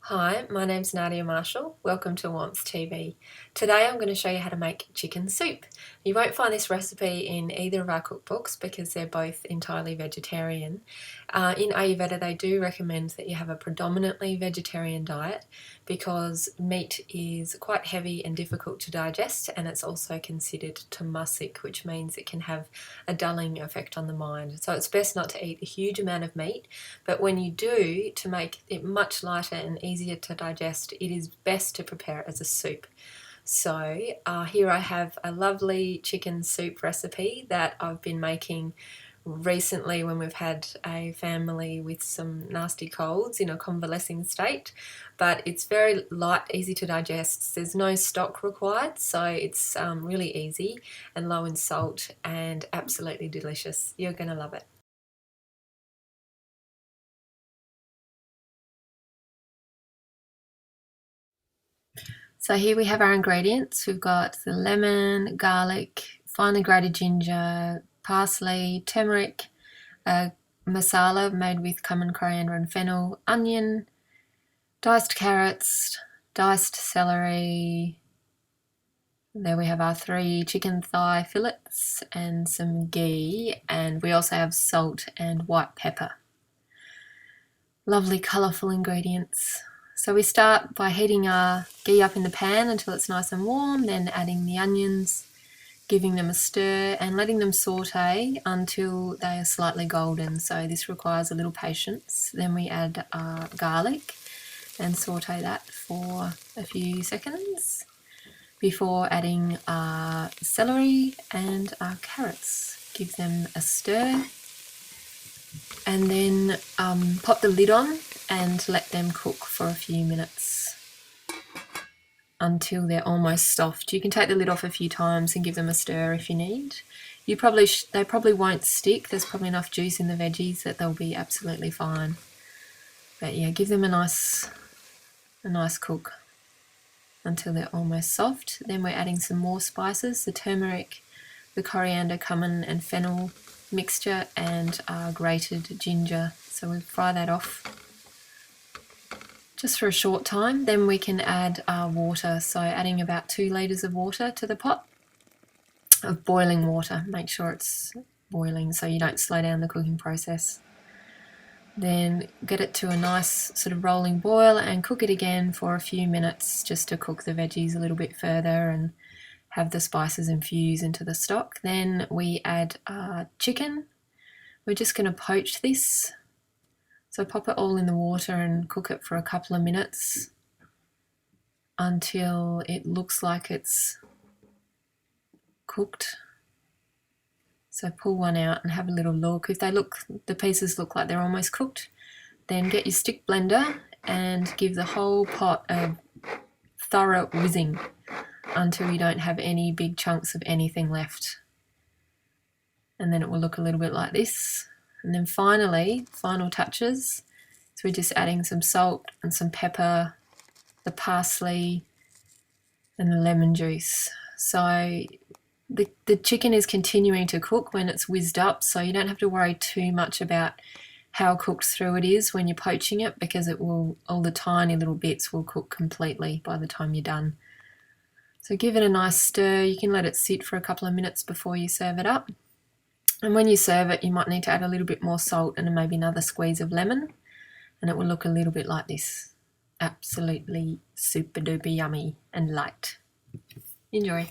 Hi, my name's Nadia Marshall. Welcome to Warmth TV. Today I'm going to show you how to make chicken soup. You won't find this recipe in either of our cookbooks because they're both entirely vegetarian. In Ayurveda they do recommend that you have a predominantly vegetarian diet because meat is quite heavy and difficult to digest, and it's also considered tamasic, which means it can have a dulling effect on the mind. So it's best not to eat a huge amount of meat, but when you do, to make it much lighter and easier to digest, it is best to prepare it as a soup. So here I have a lovely chicken soup recipe that I've been making recently when we've had a family with some nasty colds in a convalescing state, but it's very light, easy to digest. There's no stock required, so it's really easy and low in salt and absolutely delicious. You're going to love it. So here we have our ingredients. We've got the lemon, garlic, finely grated ginger, parsley, turmeric, masala made with cumin, coriander and fennel, onion, diced carrots, diced celery. There we have our 3 chicken thigh fillets and some ghee, and we also have salt and white pepper. Lovely colourful ingredients. So we start by heating our ghee up in the pan until it's nice and warm, then adding the onions, giving them a stir and letting them saute until they are slightly golden. So this requires a little patience. Then we add our garlic and saute that for a few seconds before adding our celery and our carrots. Give them a stir and then pop the lid on and let them cook for a few minutes until they're almost soft. You can take the lid off a few times and give them a stir if you need. They probably won't stick. There's probably enough juice in the veggies that they'll be absolutely fine. But yeah, give them a nice cook until they're almost soft. Then we're adding some more spices, the turmeric, the coriander, cumin and fennel mixture, and grated ginger. So we fry that off just for a short time. Then we can add our water, so adding about 2 litres of water to the pot, of boiling water. Make sure it's boiling so you don't slow down the cooking process. Then get it to a nice sort of rolling boil and cook it again for a few minutes just to cook the veggies a little bit further and have the spices infuse into the stock. Then we add our chicken. We're just going to poach this. So pop it all in the water and cook it for a couple of minutes until it looks like it's cooked. So pull one out and have a little look. If the pieces look like they're almost cooked, then get your stick blender and give the whole pot a thorough whizzing until you don't have any big chunks of anything left. And then it will look a little bit like this. And then finally, final touches, so we're just adding some salt and some pepper, the parsley and the lemon juice. So the chicken is continuing to cook when it's whizzed up, so you don't have to worry too much about how cooked through it is when you're poaching it, because all the tiny little bits will cook completely by the time you're done. So give it a nice stir. You can let it sit for a couple of minutes before you serve it up. And when you serve it, you might need to add a little bit more salt and maybe another squeeze of lemon, and it will look a little bit like this. Absolutely super duper yummy and light. Enjoy.